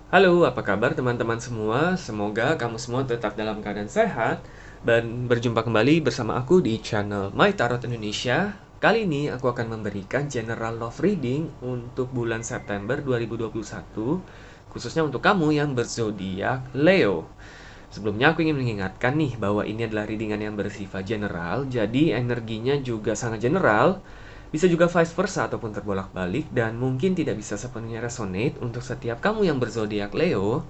Halo, apa kabar teman-teman semua? Semoga kamu semua tetap dalam keadaan sehat dan berjumpa kembali bersama aku di channel My Tarot Indonesia. Kali ini aku akan memberikan general love reading untuk bulan September 2021, khususnya untuk kamu yang berzodiak Leo. Sebelumnya aku ingin mengingatkan nih bahwa ini adalah readingan yang bersifat general, jadi energinya juga sangat general. Bisa juga vice versa ataupun terbolak-balik dan mungkin tidak bisa sepenuhnya resonate untuk setiap kamu yang berzodiak Leo.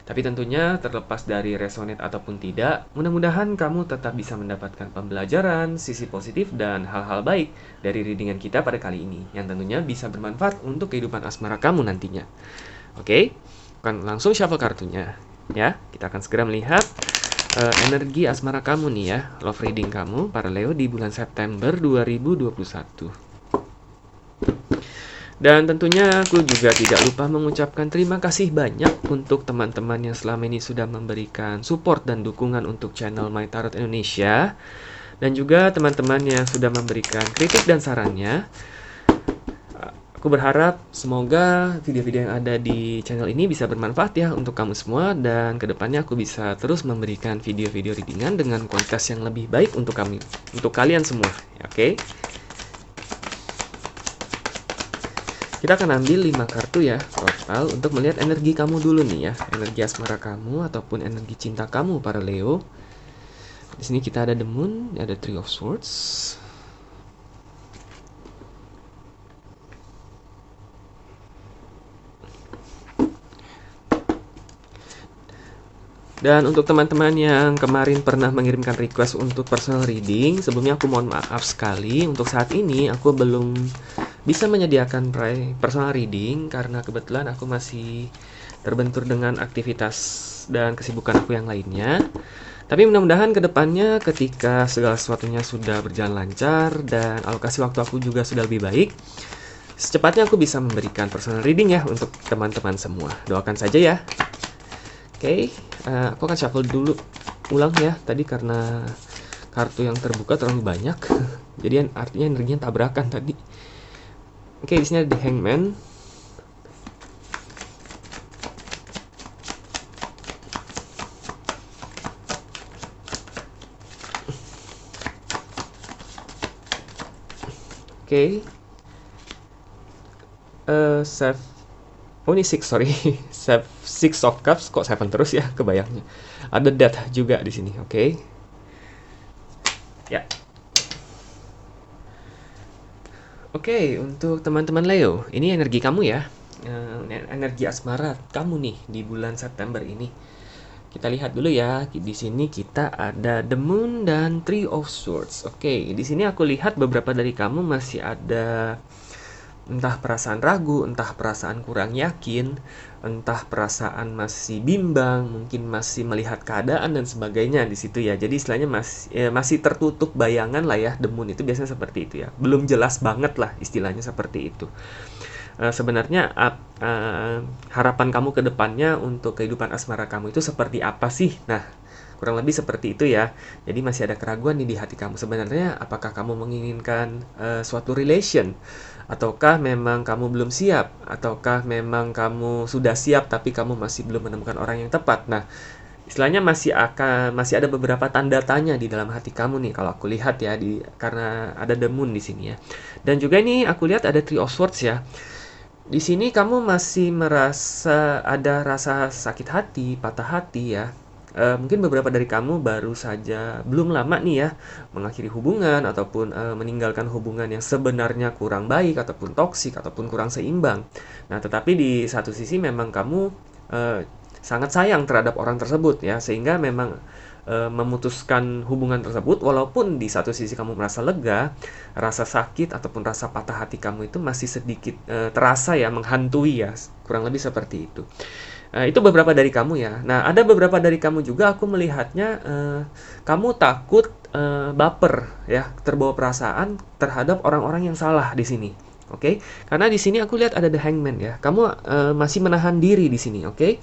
Tapi tentunya terlepas dari resonate ataupun tidak, mudah-mudahan kamu tetap bisa mendapatkan pembelajaran, sisi positif, dan hal-hal baik dari readingan kita pada kali ini, yang tentunya bisa bermanfaat untuk kehidupan asmara kamu nantinya. Oke, akan langsung shuffle kartunya. Ya, kita akan segera melihat energi asmara kamu nih ya, love reading kamu para Leo di bulan September 2021. Dan tentunya aku juga tidak lupa mengucapkan terima kasih banyak untuk teman-teman yang selama ini sudah memberikan support dan dukungan untuk channel My Tarot Indonesia. Dan juga teman-teman yang sudah memberikan kritik dan sarannya. Aku berharap semoga video-video yang ada di channel ini bisa bermanfaat ya untuk kamu semua. Dan kedepannya aku bisa terus memberikan video-video readingan dengan kualitas yang lebih baik untuk kami, untuk kalian semua. Oke? Kita akan ambil 5 kartu ya total untuk melihat energi kamu dulu nih ya, energi asmara kamu ataupun energi cinta kamu para Leo. Di sini kita ada The Moon, ada Three of Swords. Dan untuk teman-teman yang kemarin pernah mengirimkan request untuk personal reading, sebelumnya aku mohon maaf sekali untuk saat ini aku belum bisa menyediakan personal reading karena kebetulan aku masih terbentur dengan aktivitas dan kesibukan aku yang lainnya. Tapi mudah-mudahan kedepannya ketika segala sesuatunya sudah berjalan lancar dan alokasi waktu aku juga sudah lebih baik, secepatnya aku bisa memberikan personal reading ya untuk teman-teman semua. Doakan saja ya. Oke, aku akan shuffle dulu ulang ya tadi karena kartu yang terbuka terlalu banyak. Jadi artinya energinya tabrakan tadi. Oke, di sini ada The Hangman. Oke. Save. Oh ini six, sorry. Six of Cups, kok seven terus ya kebayangnya. Ada Death juga di sini, oke. Ya. Oke, untuk teman-teman Leo, ini energi kamu ya. Energi asmara kamu nih di bulan September ini. Kita lihat dulu ya. Di sini kita ada The Moon dan Three of Swords. Oke, di sini aku lihat beberapa dari kamu masih ada entah perasaan ragu, entah perasaan kurang yakin, entah perasaan masih bimbang, mungkin masih melihat keadaan dan sebagainya di situ ya. Jadi istilahnya masih tertutup bayangan lah ya. The Moon itu biasanya seperti itu ya. Belum jelas banget lah istilahnya seperti itu. Sebenarnya harapan kamu ke depannya untuk kehidupan asmara kamu itu seperti apa sih? Nah, kurang lebih seperti itu ya. Jadi masih ada keraguan nih di hati kamu. Sebenarnya apakah kamu menginginkan suatu relation? Ataukah memang kamu belum siap? Ataukah memang kamu sudah siap tapi kamu masih belum menemukan orang yang tepat? Nah, istilahnya masih ada beberapa tanda tanya di dalam hati kamu nih kalau aku lihat ya karena ada The Moon di sini ya. Dan juga ini aku lihat ada Three of Swords ya. Di sini kamu masih merasa ada rasa sakit hati, patah hati ya. Mungkin beberapa dari kamu baru saja belum lama nih ya mengakhiri hubungan ataupun meninggalkan hubungan yang sebenarnya kurang baik ataupun toksik ataupun kurang seimbang. Nah, tetapi di satu sisi memang kamu eh, sangat sayang terhadap orang tersebut ya, sehingga memang memutuskan hubungan tersebut walaupun di satu sisi kamu merasa lega, rasa sakit ataupun rasa patah hati kamu itu masih sedikit terasa ya menghantui ya, kurang lebih seperti itu. Itu beberapa dari kamu ya. Nah, ada beberapa dari kamu juga aku melihatnya kamu takut baper ya, terbawa perasaan terhadap orang-orang yang salah di sini. Oke, karena di sini aku lihat ada The Hangman ya. Kamu masih menahan diri di sini, oke?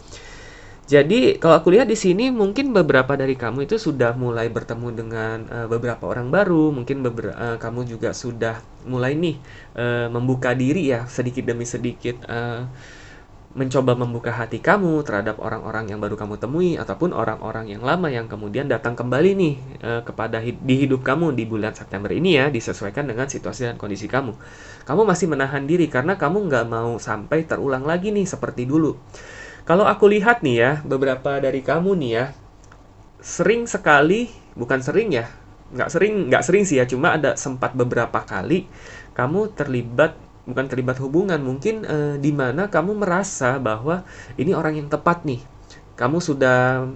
Jadi kalau aku lihat di sini mungkin beberapa dari kamu itu sudah mulai bertemu dengan beberapa orang baru, mungkin kamu juga sudah mulai nih membuka diri ya sedikit demi sedikit mencoba membuka hati kamu terhadap orang-orang yang baru kamu temui ataupun orang-orang yang lama yang kemudian datang kembali nih di hidup kamu di bulan September ini ya, disesuaikan dengan situasi dan kondisi kamu. Kamu masih menahan diri karena kamu nggak mau sampai terulang lagi nih seperti dulu. Kalau aku lihat nih ya, beberapa dari kamu nih ya, sering sekali, bukan sering ya, nggak sering sih ya, cuma ada sempat beberapa kali kamu bukan terlibat hubungan, mungkin di mana kamu merasa bahwa ini orang yang tepat nih. Kamu sudah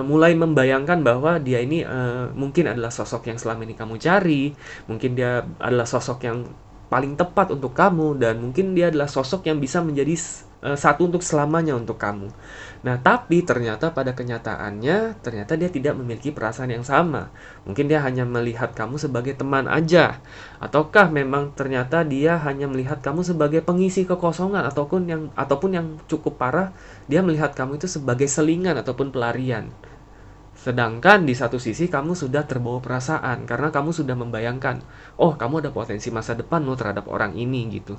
mulai membayangkan bahwa dia ini mungkin adalah sosok yang selama ini kamu cari, mungkin dia adalah sosok yang paling tepat untuk kamu, dan mungkin dia adalah sosok yang bisa menjadi satu untuk selamanya untuk kamu. Nah, tapi ternyata pada kenyataannya, ternyata dia tidak memiliki perasaan yang sama. Mungkin dia hanya melihat kamu sebagai teman aja. Ataukah memang ternyata dia hanya melihat kamu sebagai pengisi kekosongan, ataupun yang cukup parah, dia melihat kamu itu sebagai selingan ataupun pelarian. Sedangkan di satu sisi kamu sudah terbawa perasaan karena kamu sudah membayangkan, oh kamu ada potensi masa depan loh terhadap orang ini gitu.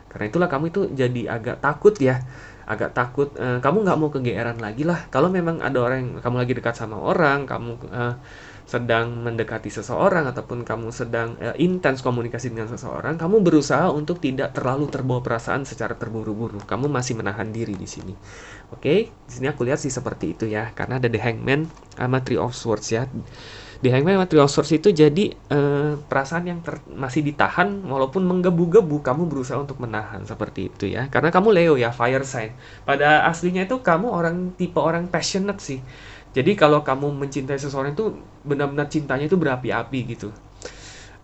Karena itulah kamu itu jadi agak takut ya, agak takut, kamu nggak mau kegeeran lagi lah. Kalau memang ada orang yang kamu lagi dekat sama orang, kamu sedang mendekati seseorang ataupun kamu sedang intens komunikasi dengan seseorang, kamu berusaha untuk tidak terlalu terbawa perasaan secara terburu-buru. Kamu masih menahan diri di sini. Oke, di sini aku lihat sih seperti itu ya, karena ada The Hangman sama Three of Swords ya. The Hangman sama Three of Swords itu jadi perasaan yang masih ditahan walaupun menggebu-gebu, kamu berusaha untuk menahan seperti itu ya. Karena kamu Leo ya, fire sign. Pada aslinya itu kamu tipe orang passionate sih. Jadi kalau kamu mencintai seseorang itu benar-benar cintanya itu berapi-api gitu.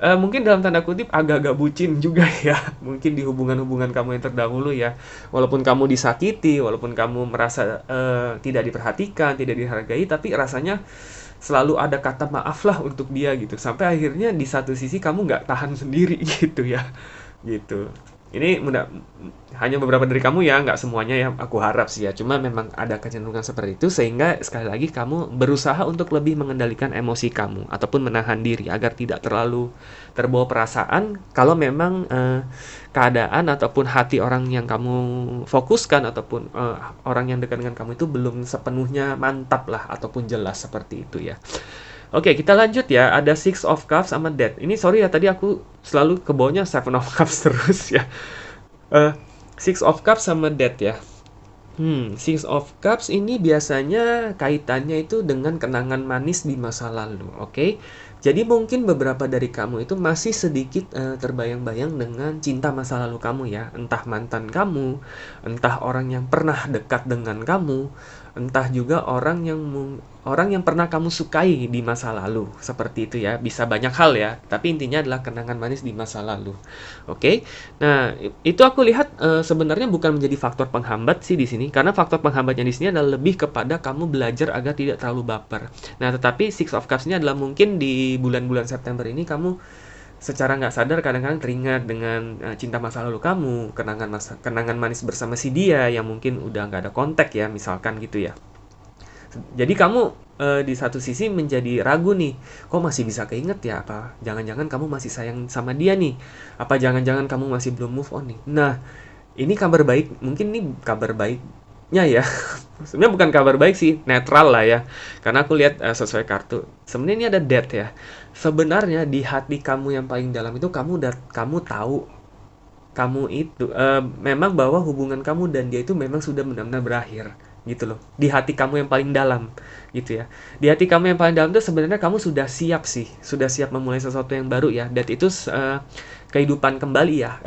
Mungkin dalam tanda kutip agak-agak bucin juga ya, mungkin di hubungan-hubungan kamu yang terdahulu ya. Walaupun kamu disakiti, walaupun kamu merasa tidak diperhatikan, tidak dihargai, tapi rasanya selalu ada kata maaf lah untuk dia gitu. Sampai akhirnya di satu sisi kamu nggak tahan sendiri gitu ya, gitu. Ini hanya beberapa dari kamu ya, nggak semuanya ya, aku harap sih ya. Cuma memang ada kecenderungan seperti itu, sehingga sekali lagi kamu berusaha untuk lebih mengendalikan emosi kamu, ataupun menahan diri agar tidak terlalu terbawa perasaan kalau memang keadaan ataupun hati orang yang kamu fokuskan, ataupun orang yang dekat dengan kamu itu belum sepenuhnya mantap lah, ataupun jelas seperti itu ya. Oke, kita lanjut ya. Ada Six of Cups sama Death. Ini sorry ya, tadi aku selalu kebawanya Seven of Cups terus ya. Six of Cups sama Death ya. Six of Cups ini biasanya kaitannya itu dengan kenangan manis di masa lalu, oke? Jadi mungkin beberapa dari kamu itu masih sedikit terbayang-bayang dengan cinta masa lalu kamu ya. Entah mantan kamu, entah orang yang pernah dekat dengan kamu, entah juga orang yang pernah kamu sukai di masa lalu. Seperti itu ya, bisa banyak hal ya. Tapi intinya adalah kenangan manis di masa lalu, oke? Nah, itu aku lihat sebenarnya bukan menjadi faktor penghambat sih di sini, karena faktor penghambatnya di sini adalah lebih kepada kamu belajar agar tidak terlalu baper. Nah, tetapi Six of Cups ini adalah mungkin di bulan-bulan September ini kamu secara nggak sadar kadang-kadang teringat dengan cinta masa lalu kamu, kenangan manis bersama si dia yang mungkin udah nggak ada kontak ya, misalkan gitu ya. Jadi kamu di satu sisi menjadi ragu nih, kok masih bisa keinget ya? Apa jangan-jangan kamu masih sayang sama dia nih? Apa jangan-jangan kamu masih belum move on nih? Nah, ini kabar baik, mungkin ini kabar baiknya ya. Sebenarnya bukan kabar baik sih, netral lah ya. Karena aku lihat sesuai kartu. Sebenarnya ini ada death ya. Sebenarnya di hati kamu yang paling dalam itu kamu tahu kamu itu memang bahwa hubungan kamu dan dia itu memang sudah benar-benar berakhir gitu loh. Di hati kamu yang paling dalam gitu ya. Di hati kamu yang paling dalam itu sebenarnya kamu sudah siap sih, sudah siap memulai sesuatu yang baru ya. Dan itu kehidupan kembali ya.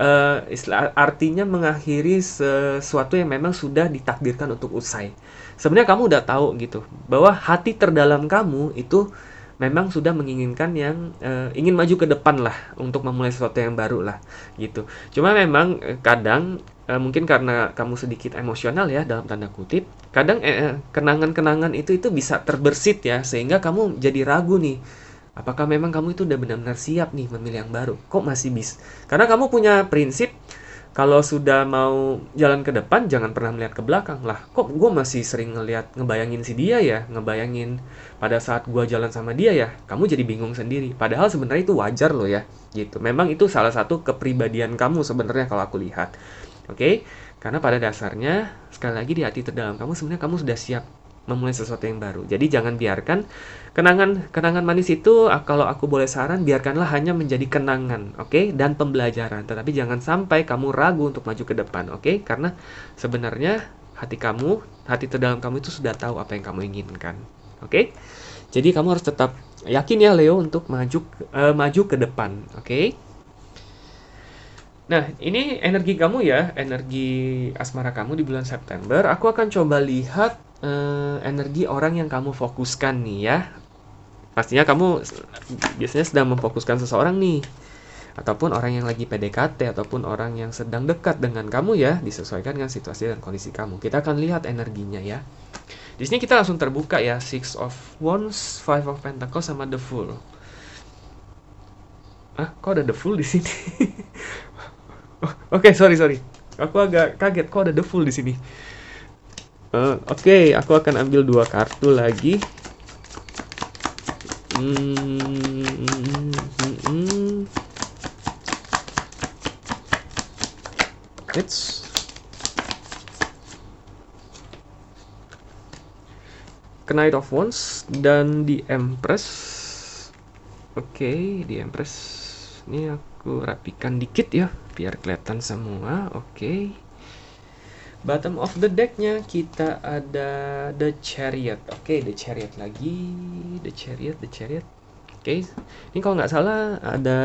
Artinya mengakhiri sesuatu yang memang sudah ditakdirkan untuk usai. Sebenarnya kamu udah tahu gitu bahwa hati terdalam kamu itu memang sudah menginginkan yang ingin maju ke depan lah untuk memulai sesuatu yang baru lah gitu. Cuma memang kadang mungkin karena kamu sedikit emosional ya dalam tanda kutip, kadang kenangan-kenangan itu bisa terbersit ya, sehingga kamu jadi ragu nih. Apakah memang kamu itu udah benar-benar siap nih memilih yang baru? Kok masih bisa? Karena kamu punya prinsip kalau sudah mau jalan ke depan jangan pernah melihat ke belakang lah. Kok gue masih sering ngebayangin si dia ya, ngebayangin pada saat gue jalan sama dia ya. Kamu jadi bingung sendiri. Padahal sebenarnya itu wajar loh ya, gitu. Memang itu salah satu kepribadian kamu sebenarnya kalau aku lihat. Oke? Karena pada dasarnya, sekali lagi di hati terdalam kamu sebenarnya kamu sudah siap memulai sesuatu yang baru. Jadi jangan biarkan kenangan manis itu, kalau aku boleh saran, biarkanlah hanya menjadi kenangan, oke? Dan pembelajaran. Tetapi jangan sampai kamu ragu untuk maju ke depan, oke? Karena sebenarnya hati terdalam kamu itu sudah tahu apa yang kamu inginkan, oke? Jadi kamu harus tetap yakin ya Leo untuk maju ke depan, oke? Nah, ini energi kamu ya, energi asmara kamu di bulan September. Aku akan coba lihat energi orang yang kamu fokuskan nih ya. Pastinya kamu biasanya sedang memfokuskan seseorang nih. Ataupun orang yang lagi PDKT, ataupun orang yang sedang dekat dengan kamu ya, disesuaikan dengan situasi dan kondisi kamu. Kita akan lihat energinya ya. Di sini kita langsung terbuka ya, Six of Wands, Five of Pentacles, sama The Fool. Kok ada The Fool di sini? Oke, sorry. Aku agak kaget kok ada The Fool di sini. Oke, aku akan ambil 2 kartu lagi. It's Knight of Wands dan the Empress. Oke, the Empress. Ini aku rapikan dikit ya, biar kelihatan semua. Oke. Bottom of the decknya kita ada The Chariot. Oke, The Chariot lagi. The Chariot. Oke, ini kalau nggak salah ada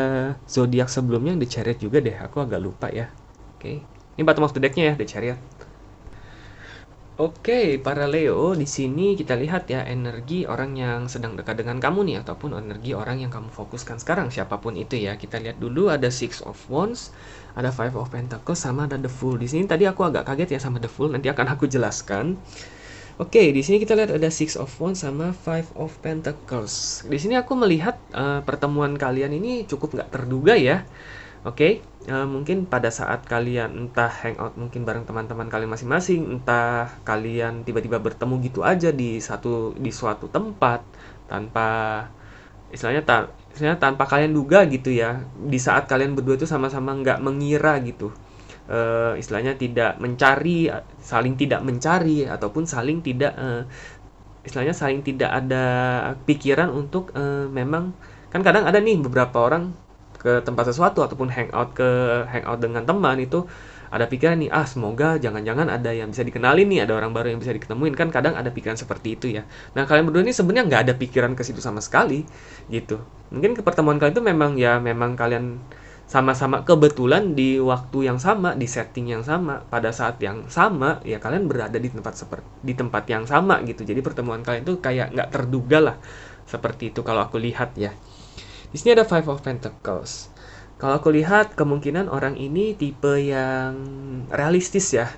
zodiak sebelumnya yang The Chariot juga deh. Aku agak lupa ya. Oke, ini bottom of the decknya ya, The Chariot. Oke, para Leo, di sini kita lihat ya energi orang yang sedang dekat dengan kamu nih, ataupun energi orang yang kamu fokuskan sekarang, siapapun itu ya. Kita lihat dulu ada Six of Wands, ada Five of Pentacles, sama ada The Fool. Di sini tadi aku agak kaget ya sama The Fool, nanti akan aku jelaskan. Oke, di sini kita lihat ada Six of Wands sama Five of Pentacles. Di sini aku melihat pertemuan kalian ini cukup nggak terduga ya. Oke, mungkin pada saat kalian entah hangout mungkin bareng teman-teman kalian masing-masing, entah kalian tiba-tiba bertemu gitu aja di suatu tempat tanpa istilahnya tanpa kalian duga gitu ya. Di saat kalian berdua itu sama-sama nggak mengira gitu. Istilahnya saling tidak mencari ataupun saling tidak saling tidak ada pikiran untuk memang, kan kadang ada nih beberapa orang ke tempat sesuatu ataupun hangout dengan teman itu ada pikiran nih, semoga jangan-jangan ada yang bisa dikenalin nih, ada orang baru yang bisa diketemuin, kan kadang ada pikiran seperti itu ya. Nah, kalian berdua ini sebenarnya nggak ada pikiran ke situ sama sekali gitu. Mungkin ke pertemuan kalian itu memang kalian sama-sama kebetulan di waktu yang sama, di setting yang sama, pada saat yang sama ya, kalian berada di tempat yang sama gitu. Jadi pertemuan kalian itu kayak nggak terduga lah, seperti itu kalau aku lihat ya. Di sini ada Five of Pentacles. Kalau aku lihat kemungkinan orang ini tipe yang realistis ya,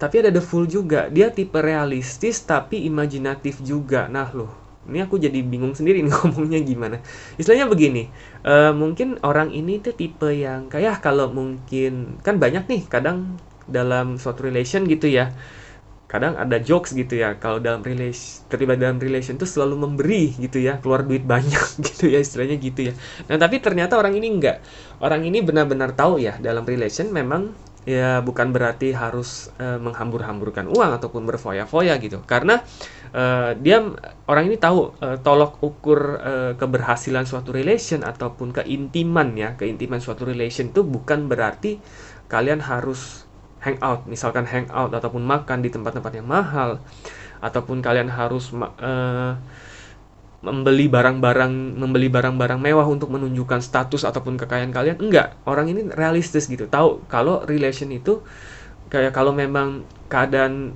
Tapi ada The Fool juga. Dia tipe realistis tapi imajinatif juga. Nah loh, ini aku jadi bingung sendiri nih ngomongnya gimana. Istilahnya begini, mungkin orang ini tuh tipe yang kayak, kalau mungkin kan banyak nih kadang dalam suatu relation gitu ya. Kadang ada jokes gitu ya, kalau terlibat dalam relation tuh selalu memberi gitu ya, keluar duit banyak gitu ya, istilahnya gitu ya. Nah, tapi ternyata orang ini enggak. Orang ini benar-benar tahu ya, dalam relation memang ya bukan berarti harus menghambur-hamburkan uang ataupun berfoya-foya gitu. Karena orang ini tahu tolok ukur keberhasilan suatu relation ataupun keintiman suatu relation itu bukan berarti kalian harus misalkan hangout ataupun makan di tempat-tempat yang mahal, ataupun kalian harus membeli barang-barang mewah untuk menunjukkan status ataupun kekayaan kalian. Enggak, orang ini realistis gitu, tahu kalau relation itu kayak, kalau memang keadaan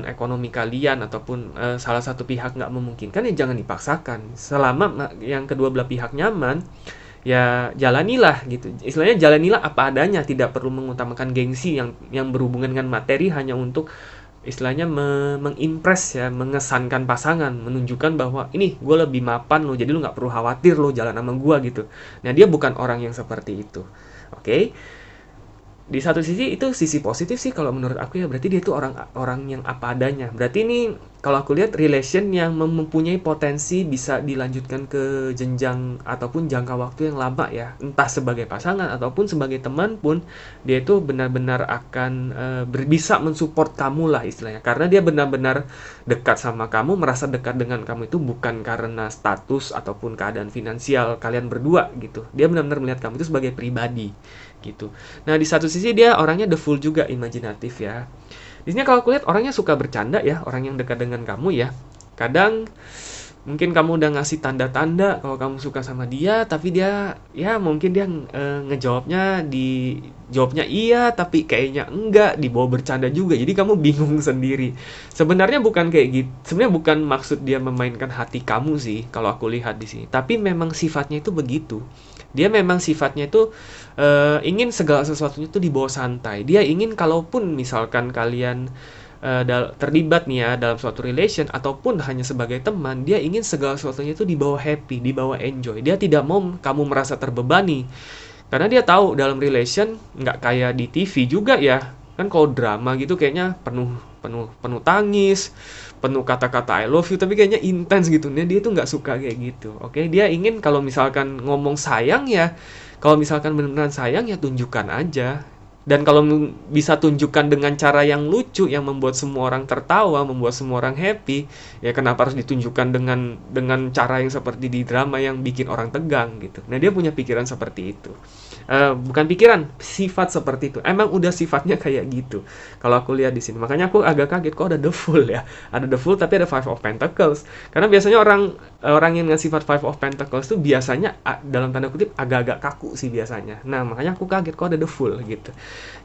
ekonomi kalian ataupun salah satu pihak nggak memungkinkan ya jangan dipaksakan. Selama yang kedua belah pihak nyaman, ya jalanilah gitu. Istilahnya jalanilah apa adanya, tidak perlu mengutamakan gengsi yang berhubungan dengan materi hanya untuk istilahnya mengimpress ya, mengesankan pasangan, menunjukkan bahwa ini gue lebih mapan lo, jadi lo nggak perlu khawatir lo jalan sama gue gitu. Nah, dia bukan orang yang seperti itu. Oke. Di satu sisi itu sisi positif sih kalau menurut aku ya, berarti dia itu orang orang yang apa adanya. Berarti ini kalau aku lihat relation yang mempunyai potensi bisa dilanjutkan ke jenjang ataupun jangka waktu yang lama ya. Entah sebagai pasangan ataupun sebagai teman pun dia itu benar-benar akan bisa mensupport kamu lah istilahnya. Karena dia benar-benar dekat sama kamu, merasa dekat dengan kamu itu bukan karena status ataupun keadaan finansial kalian berdua gitu. Dia benar-benar melihat kamu itu sebagai pribadi gitu. Nah, di satu sisi dia orangnya the full juga, imajinatif ya. Di sini kalau aku lihat orangnya suka bercanda ya, orang yang dekat dengan kamu ya. Kadang mungkin kamu udah ngasih tanda-tanda kalau kamu suka sama dia, tapi dia ya mungkin dia jawabnya iya tapi kayaknya enggak, dibawa bercanda juga. Jadi kamu bingung sendiri. Sebenarnya bukan kayak gitu. Sebenarnya bukan maksud dia memainkan hati kamu sih kalau aku lihat di sini. Tapi memang sifatnya itu begitu. Dia memang sifatnya itu ingin segala sesuatunya itu dibawa santai. Dia ingin kalaupun misalkan kalian terlibat nih ya dalam suatu relation ataupun hanya sebagai teman, dia ingin segala sesuatunya itu dibawa happy, dibawa enjoy. Dia tidak mau kamu merasa terbebani. Karena dia tahu dalam relation nggak kayak di TV juga ya. Kan kalau drama gitu kayaknya penuh penuh penuh tangis, penuh kata-kata I love you, tapi kayaknya intens gitu. Nah, dia tuh nggak suka kayak gitu. Oke, dia ingin kalau misalkan ngomong sayang ya, kalau misalkan beneran sayang ya tunjukkan aja. Dan kalau bisa tunjukkan dengan cara yang lucu, yang membuat semua orang tertawa, membuat semua orang happy, ya kenapa harus ditunjukkan dengan cara yang seperti di drama yang bikin orang tegang gitu. Nah, dia punya pikiran seperti itu. Bukan pikiran, sifat seperti itu. Emang udah sifatnya kayak gitu. Kalau aku lihat di sini, makanya aku agak kaget kok ada the Fool ya. Ada the Fool tapi ada Five of Pentacles. Karena biasanya orang orang yang ngasih sifat Five of Pentacles tuh biasanya dalam tanda kutip agak-agak kaku sih biasanya. Nah, makanya aku kaget kok ada the Fool gitu.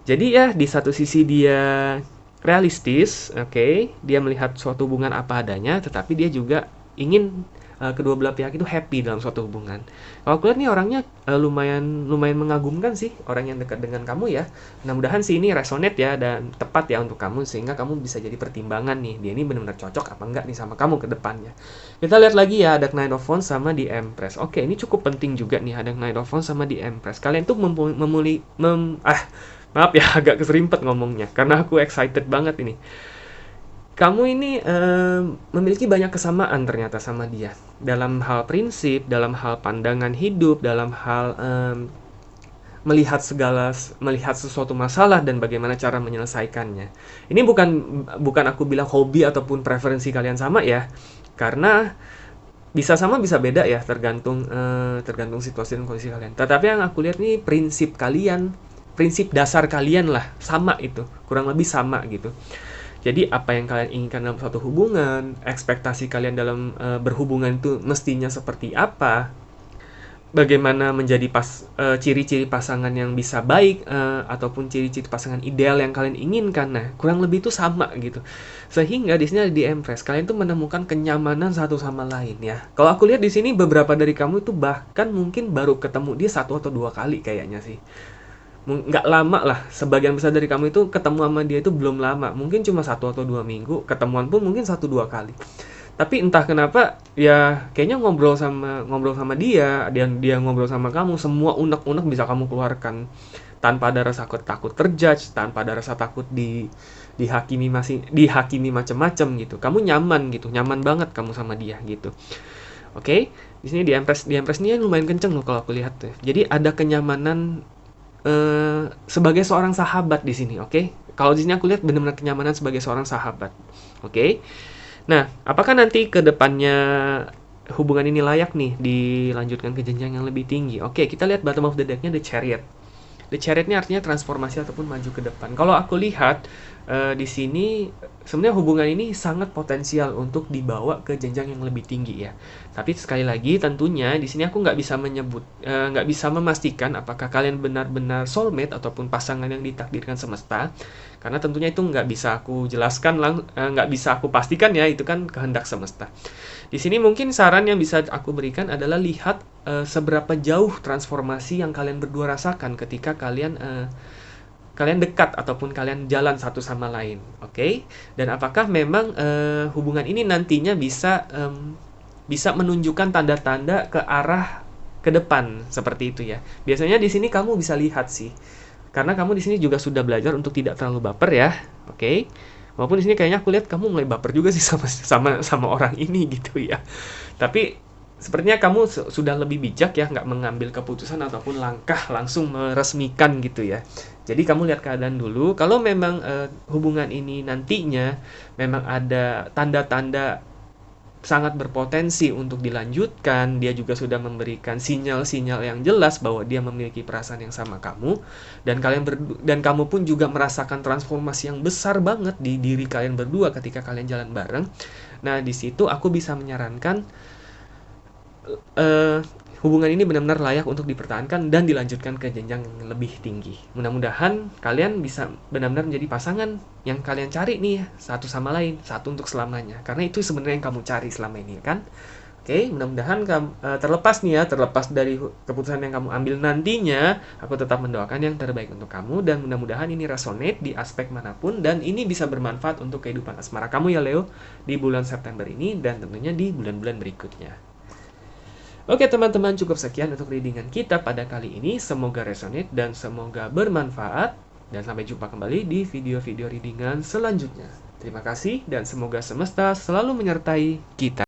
Jadi ya di satu sisi dia realistis, oke, dia melihat suatu hubungan apa adanya, tetapi dia juga ingin kedua belah pihak itu happy dalam suatu hubungan. Kalau aku lihat nih orangnya lumayan lumayan mengagumkan sih, orang yang dekat dengan kamu ya. Mudah-mudahan sih ini resonate ya dan tepat ya untuk kamu sehingga kamu bisa jadi pertimbangan nih, dia ini benar-benar cocok apa enggak nih sama kamu ke depannya. Kita lihat lagi ya, ada Knight of Wands sama di Empress. Oke, ini cukup penting juga nih, ada Knight of Wands sama di Empress. Kalian tuh maaf ya agak keserimpet ngomongnya karena aku excited banget ini. Kamu ini memiliki banyak kesamaan ternyata sama dia dalam hal prinsip, dalam hal pandangan hidup, dalam hal melihat sesuatu masalah dan bagaimana cara menyelesaikannya. Ini bukan aku bilang hobi ataupun preferensi kalian sama ya, karena bisa sama bisa beda ya tergantung situasi dan kondisi kalian. Tetapi yang aku lihat nih prinsip dasar kalian lah sama itu, kurang lebih sama gitu. Jadi apa yang kalian inginkan dalam suatu hubungan, ekspektasi kalian dalam berhubungan itu mestinya seperti apa, bagaimana menjadi ciri-ciri pasangan yang bisa baik ataupun ciri-ciri pasangan ideal yang kalian inginkan. Nah, kurang lebih itu sama gitu. Sehingga di sini ada di Empress, kalian tuh menemukan kenyamanan satu sama lain ya. Kalau aku lihat di sini beberapa dari kamu itu bahkan mungkin baru ketemu dia satu atau dua kali kayaknya sih. Nggak lama lah, sebagian besar dari kamu itu ketemu sama dia itu belum lama, mungkin cuma 1 atau 2 minggu, ketemuan pun mungkin 1-2 kali. Tapi entah kenapa ya kayaknya ngobrol sama dia ngobrol sama kamu, semua unek-unek bisa kamu keluarkan tanpa ada rasa takut terjudge, tanpa ada rasa takut dihakimi macam-macam gitu. Kamu nyaman gitu, nyaman banget kamu sama dia gitu. Oke, di sini di Empress ini lumayan kenceng loh kalau aku lihat tuh. Jadi ada kenyamanan sebagai seorang sahabat di sini, oke? Kalau di sini aku lihat benar-benar kenyamanan sebagai seorang sahabat, oke? Nah, apakah nanti ke depannya hubungan ini layak nih dilanjutkan ke jenjang yang lebih tinggi? Oke, kita lihat bottom of the deck-nya The Chariot. The Chariot ini artinya transformasi ataupun maju ke depan. Kalau aku lihat di sini sebenarnya hubungan ini sangat potensial untuk dibawa ke jenjang yang lebih tinggi ya. Tapi sekali lagi tentunya di sini aku nggak bisa memastikan apakah kalian benar-benar soulmate ataupun pasangan yang ditakdirkan semesta. Karena tentunya itu nggak bisa aku jelaskan, nggak bisa aku pastikan ya, itu kan kehendak semesta. Di sini mungkin saran yang bisa aku berikan adalah lihat seberapa jauh transformasi yang kalian berdua rasakan ketika kalian dekat ataupun kalian jalan satu sama lain, oke? Dan apakah memang hubungan ini nantinya bisa menunjukkan tanda-tanda ke arah ke depan seperti itu ya? Biasanya di sini kamu bisa lihat sih, Karena kamu di sini juga sudah belajar untuk tidak terlalu baper ya. Oke. Walaupun di sini kayaknya aku lihat kamu mulai baper juga sih sama orang ini gitu ya. Tapi sepertinya kamu sudah lebih bijak ya, nggak mengambil keputusan ataupun langkah langsung meresmikan gitu ya. Jadi kamu lihat keadaan dulu. Kalau memang hubungan ini nantinya memang ada tanda-tanda sangat berpotensi untuk dilanjutkan, dia juga sudah memberikan sinyal-sinyal yang jelas bahwa dia memiliki perasaan yang sama kamu, dan dan kamu pun juga merasakan transformasi yang besar banget di diri kalian berdua ketika kalian jalan bareng. Nah, di situ aku bisa menyarankan eh, hubungan ini benar-benar layak untuk dipertahankan dan dilanjutkan ke jenjang yang lebih tinggi. Mudah-mudahan kalian bisa benar-benar menjadi pasangan yang kalian cari nih, satu sama lain, satu untuk selamanya. Karena itu sebenarnya yang kamu cari selama ini kan. Oke, mudah-mudahan terlepas nih ya, terlepas dari keputusan yang kamu ambil nantinya, aku tetap mendoakan yang terbaik untuk kamu, dan mudah-mudahan ini resonate di aspek manapun, dan ini bisa bermanfaat untuk kehidupan asmara kamu ya Leo, di bulan September ini, dan tentunya di bulan-bulan berikutnya. Oke teman-teman, cukup sekian untuk readingan kita pada kali ini. Semoga resonate dan semoga bermanfaat. Dan sampai jumpa kembali di video-video readingan selanjutnya. Terima kasih dan semoga semesta selalu menyertai kita.